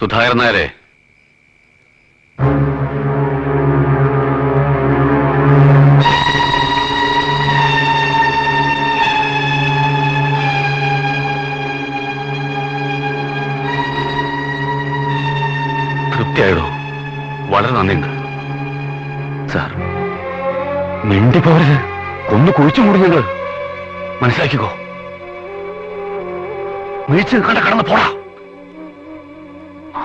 സുധാകരൻ നായരെ, തൃപ്തിയായിടോ? വളരെ നന്ദിയുണ്ട് സാർ. മിണ്ടിപ്പോരുത്, ഒന്ന് കുഴിച്ചു മൂടുന്നത് മനസ്സിലാക്കിക്കോ. വീഴ്ച കണ്ട കടന്ന് പോടാ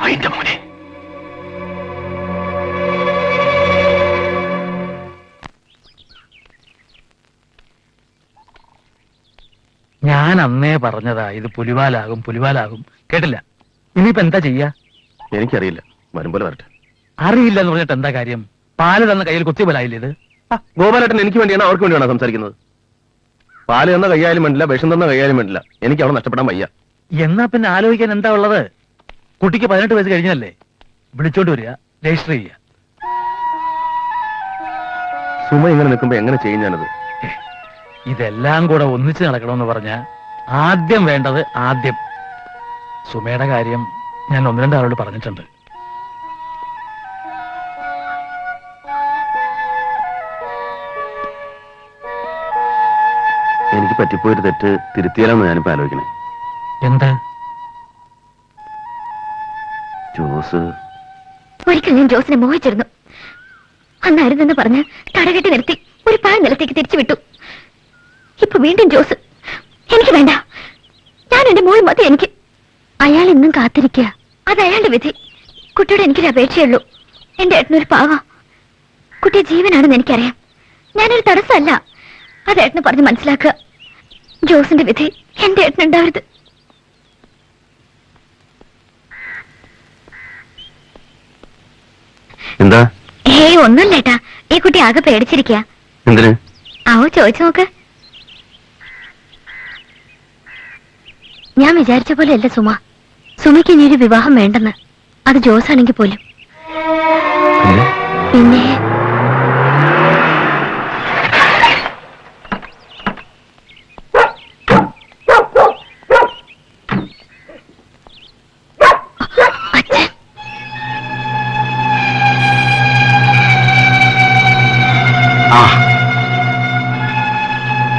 അതിന്റെ മോനെ. ഞാൻ അന്നേ പറഞ്ഞതാ ഇത് പുലിവാലാകും പുലിവാലാകും, കേട്ടില്ല. ഇനിയിപ്പോ എന്താ ചെയ്യാ? എനിക്കറിയില്ല, വരുമ്പോലെ വരട്ടെ. അറിയില്ല എന്ന് പറഞ്ഞിട്ട് എന്താ കാര്യം? പാല് തന്ന കയ്യിൽ കുത്തിയപോലായില്ലേ ഇത്? ഗോപാലേട്ടൻ എനിക്ക് വേണ്ടിയാണ് അവർക്ക് വേണ്ടിയാണോ സംസാരിക്കുന്നത്? പാല് തന്ന കൈയാലും വേണ്ടില്ല, വിഷം തന്ന കൈയാലും വേണ്ടില്ല, എനിക്ക് അവിടെ നഷ്ടപ്പെടാൻ വയ്യ. എന്നാ പിന്നെ ആലോചിക്കാൻ എന്താ ഉള്ളത്? കുട്ടിക്ക് 18 വയസ്സ് കഴിഞ്ഞല്ലേ? വിളിച്ചോണ്ട് വരിക, രജിസ്റ്റർ ചെയ്യുക. സുമ ഇങ്ങനെ നിൽക്കുമ്പോ എങ്ങനെ ചെയ്യും ഞാനത്? ഇതെല്ലാം കൂടെ ഒന്നിച്ച് നടക്കണമെന്ന് പറഞ്ഞ ആദ്യം വേണ്ടത് ആദ്യം. സുമയുടെ കാര്യം ഞാൻ 1-2 ആളോട് പറഞ്ഞിട്ടുണ്ട്. എനിക്ക് പറ്റിപ്പോയൊരു തെറ്റ് തിരുത്തിയാലെന്ന് ഞാനിപ്പോ ആലോചിക്കണേ. എന്താ? ജോസ് ഒരിക്കൽ ഞാൻ ജോസിനെ മോഹിച്ചിരുന്നു. അന്നായിരുന്നെന്ന് പറഞ്ഞ് തടകെട്ടി നിർത്തി ഒരു പാൽ നിലത്തേക്ക് തിരിച്ചു വിട്ടു. ഇപ്പൊ വീണ്ടും ജോസ്. എനിക്ക് വേണ്ട, ഞാൻ എന്റെ മോൾ മതി എനിക്ക്. അയാൾ ഇന്നും കാത്തിരിക്കുക, അത് അയാളുടെ വിധി. കുട്ടിയോട് എനിക്കൊരു അപേക്ഷയുള്ളൂ. എന്റെ ഏട്ടനൊരു പാവ, കുട്ടിയെ ജീവനാണെന്ന് എനിക്കറിയാം. ഞാനൊരു തടസ്സമല്ല, അത് ഏട്ടന് പറഞ്ഞ് മനസ്സിലാക്കുക. ജോസിന്റെ വിധി എന്റെ ഏട്ടനുണ്ടാവരുത്. എന്താ? ഒന്നുമില്ല ഏട്ടാ, ഈ കുട്ടി ആകെ പേടിച്ചിരിക്കുക. എന്തിന്? ആവോ ചോദിച്ചു നോക്ക്. ഞാൻ വിചാരിച്ച പോലെ അല്ല സുമ. സുമയ്ക്ക് ഇനിയൊരു വിവാഹം വേണ്ടെന്ന്, അത് ജോസ് ആണെങ്കിൽ പോലും. പിന്നെ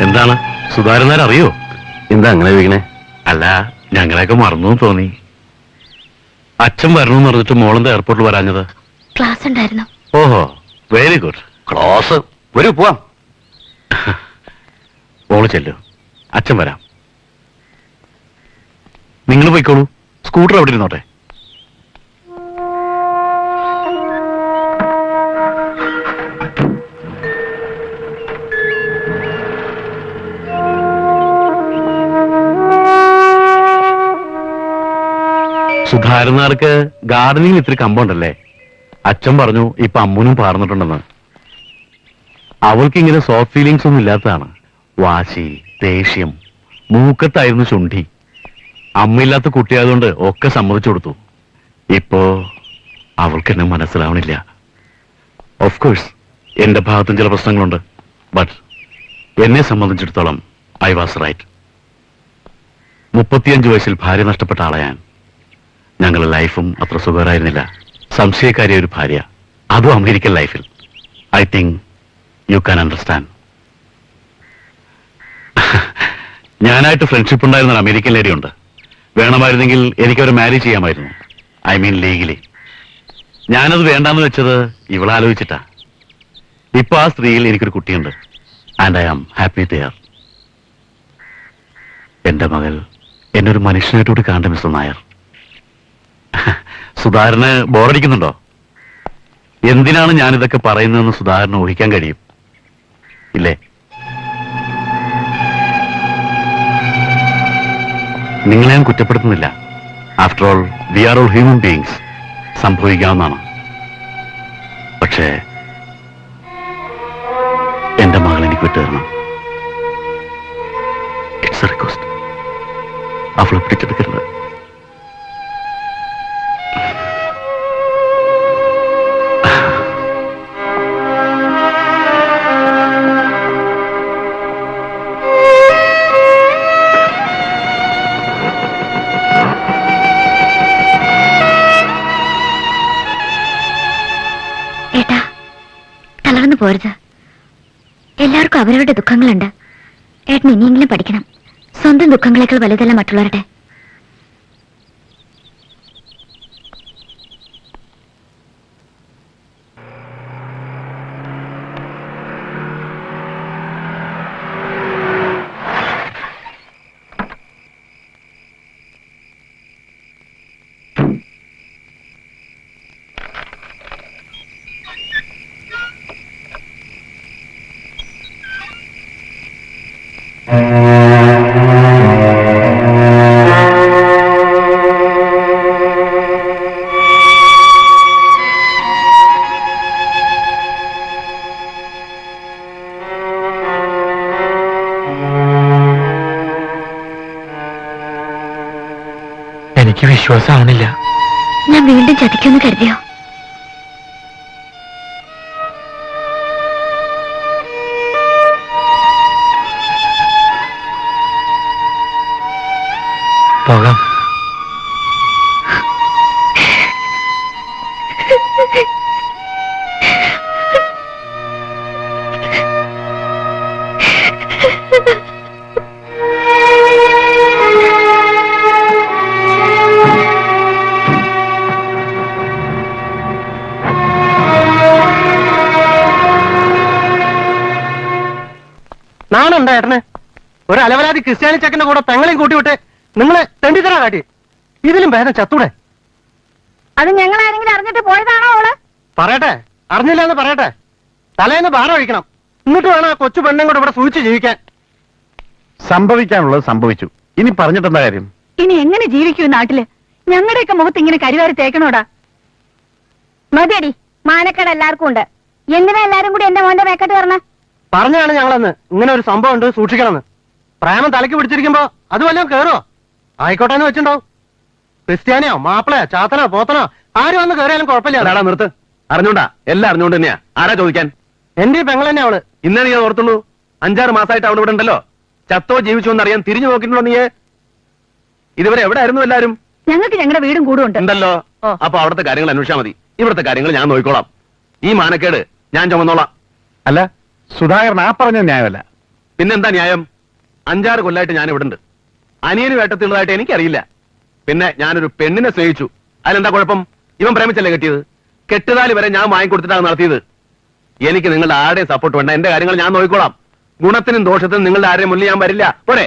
എന്താണ് സുധാകരൻ നായർ അറിയോ? എന്താ അങ്ങനെ വീണേ? അല്ല, ഞങ്ങളെയൊക്കെ മറന്നു തോന്നി. അച്ഛൻ വരണമെന്ന് പറഞ്ഞിട്ട് മോളെന്താ എയർപോർട്ടിൽ വരാഞ്ഞത്? ക്ലാസ് ഉണ്ടായിരുന്നു. ഓഹോ, വെരി ഗുഡ്. ക്ലാസ് വരൂ, പോവാം. മോള് ചെല്ലു, അച്ഛൻ വരാം. നിങ്ങൾ പോയിക്കോളൂ, സ്കൂട്ടർ അവിടെ ഇരുന്നോട്ടെ. സുധാകരനാർക്ക് ഗാർഡനിങ് ഇത്തിരി കമ്പുണ്ടല്ലേ? അച്ഛൻ പറഞ്ഞു ഇപ്പൊ അമ്മൂനും പാർന്നിട്ടുണ്ടെന്ന്. അവൾക്ക് ഇങ്ങനെ സോഫ്റ്റ് ഫീലിങ്സ് ഒന്നും ഇല്ലാത്തതാണ്. വാശി, ദേഷ്യം, മൂക്കത്തായിരുന്നു ചുണ്ടി. അമ്മയില്ലാത്ത കുട്ടിയായതുകൊണ്ട് ഒക്കെ സമ്മതിച്ചു കൊടുത്തു. ഇപ്പോ അവൾക്ക് എന്നെ മനസ്സിലാവണില്ല. ഓഫ് കോഴ്സ് എന്റെ ഭാഗത്തും ചില പ്രശ്നങ്ങളുണ്ട്. ബട്ട് എന്നെ സംബന്ധിച്ചിടത്തോളം ഐ വാസ് റൈറ്റ്. 35 വയസ്സിൽ ഭാര്യ നഷ്ടപ്പെട്ട ആളയാൻ. ഞങ്ങളുടെ ലൈഫും അത്ര സുഖകരമായിരുന്നില്ല. സംശയക്കാരിയ ഒരു ഭാര്യ, അതും അമേരിക്കൻ ലൈഫിൽ. I think you can understand. ഞാനായിട്ട് ഫ്രണ്ട്ഷിപ്പ് ഉണ്ടായിരുന്ന ഒരു അമേരിക്കൻ ലേഡി ഉണ്ട്. വേണമായിരുന്നെങ്കിൽ എനിക്കവരെ മാരേജ് ചെയ്യാമായിരുന്നു. I mean legally. ഞാനത് വേണ്ടാന്ന് വെച്ചത് ഇവളാലോചിച്ചിട്ടാ. ഇപ്പൊ ആ സ്ത്രീയിൽ എനിക്കൊരു കുട്ടിയുണ്ട്. And I am happy there. എന്റെ മകൾ എന്നെ ഒരു മനുഷ്യനായിട്ടൂടെ കാണണ്ട മിസ്റ്റർ നായർ. സുധാകരന് ബോറടിക്കുന്നുണ്ടോ? എന്തിനാണ് ഞാനിതൊക്കെ പറയുന്നതെന്ന് സുധാകരന് ഊഹിക്കാൻ കഴിയും ഇല്ലേ? നിങ്ങളെ ഞാൻ കുറ്റപ്പെടുത്തുന്നില്ല. After all we are all human beings. സംഭവിക്കാവുന്നതാണ്. പക്ഷേ എന്റെ മകൾ എനിക്ക് വിട്ടുതരണം. It's A request. അവളെ പിടിച്ചെടുക്കരുത്. അവരവരുടെ ദുഃഖങ്ങളുണ്ട്. ഏട്ടൻ ഇനിയെങ്കിലും പഠിക്കണം. സ്വന്തം ദുഃഖങ്ങളേക്കാൾ വലുതല്ല മറ്റുള്ളവരുടെ. എനിക്ക് വിശ്വാസമാവണില്ല. ഞാൻ വീണ്ടും ചതിക്കുമെന്ന് കരുതിയോ? പോകാം. നാണുണ്ടോ ഏട്ടന്? ഒരു അലവലാതി ക്രിസ്ത്യാനി ചെക്കന്റെ കൂടെ പെങ്ങളെയും കൂട്ടിവിട്ട് നിങ്ങളെ തെണ്ടിത്തരാ കാട്ടി. ഇതിലും ഭേദം ചത്തൂടെ? അത് ഞങ്ങൾ ആരെങ്കിലും അറിഞ്ഞിട്ട് പോയതാണോ അവള്? പറയട്ടെ, അറിഞ്ഞില്ല എന്ന് പറയട്ടെ. തലേന്ന് ഭാരം ഒഴിക്കണം. എന്നിട്ട് വേണം ആ കൊച്ചു പെണ്ണും കൂടെ ഇവിടെ സൂക്ഷിച്ച് ജീവിക്കാൻ. സംഭവിക്കാനുള്ളത് സംഭവിച്ചു. ഇനി പറഞ്ഞിട്ടെന്താ കാര്യം? ഇനി എങ്ങനെ ജീവിക്കൂ നാട്ടില്? ഞങ്ങളുടെയൊക്കെ മുഖത്ത് ഇങ്ങനെ കരിവാരി തേക്കണോടാ? മതിയടി, മാനക്കേട് എല്ലാവർക്കും ഉണ്ട്. എന്തിനാ എല്ലാരും കൂടി എന്റെ മോന്റെ മേക്കട്ട് പറഞ്ഞ? പറഞ്ഞാണ് ഞങ്ങളന്ന് ഇങ്ങനെ ഒരു സംഭവം ഉണ്ട്, സൂക്ഷിക്കണമെന്ന്. പ്രേമം തലയ്ക്ക് പിടിച്ചിരിക്കുമ്പോ അത് വല്ലതും കേറോ? ആയിക്കോട്ടെ എന്ന് വെച്ചിട്ടുണ്ടാവും. ക്രിസ്ത്യാനിയോ മാപ്പിളയോ ചാത്തനോ പോത്തനോ ആരും വന്ന് കയറിയാലും കുഴപ്പമില്ല. നിർത്ത്. അറിഞ്ഞോണ്ടാ, എല്ലാം അറിഞ്ഞോണ്ട് തന്നെയാ. ആരാ ചോദിക്കാൻ? എന്റെ ഈ പെങ്ങൾ തന്നെ അവള്. ഇന്നലെ നീ ഓർത്തുള്ളൂ. 5-6 മാസമായിട്ട് അവൾ ഇവിടെ ഉണ്ടല്ലോ. ചത്തോ ജീവിച്ചോ എന്നറിയാൻ തിരിഞ്ഞു നോക്കിയിട്ടുണ്ടോ നീ? ഇതുവരെ എവിടെ ആയിരുന്നു എല്ലാരും? ഞങ്ങൾക്ക് ഞങ്ങളുടെ വീടും കൂടും ഉണ്ട്. ഉണ്ടല്ലോ. അപ്പൊ അവിടുത്തെ കാര്യങ്ങൾ അന്വേഷിച്ചാൽ മതി. ഇവിടുത്തെ കാര്യങ്ങൾ ഞാൻ നോക്കിക്കോളാം. ഈ മാനക്കേട് ഞാൻ ചുമന്നോളാം. അല്ല, സുധാകരൻ ആ പറഞ്ഞ ന്യായമല്ല. പിന്നെന്താ ന്യായം? 5-6 കൊല്ലായിട്ട് ഞാൻ ഇവിടെ ഉണ്ട്. അനിയന് വേട്ടത്തിലുള്ളതായിട്ട് എനിക്കറിയില്ല. പിന്നെ ഞാനൊരു പെണ്ണിനെ സ്നേഹിച്ചു. അതിലെന്താ കുഴപ്പം? ഇവൻ പ്രേമിച്ചല്ലേ കെട്ടിയത്? കെട്ടുതാലി വരെ ഞാൻ വാങ്ങിക്കൊടുത്തിട്ടാണ് നടത്തിയത്. എനിക്ക് നിങ്ങളുടെ ആരുടെയും സപ്പോർട്ട് വേണ്ട. എന്റെ കാര്യങ്ങൾ ഞാൻ നോക്കിക്കോളാം. ഗുണത്തിനും ദോഷത്തിനും നിങ്ങളുടെ ആരുടെയും മുന്നിൽ ഞാൻ വരില്ല. പോരെ?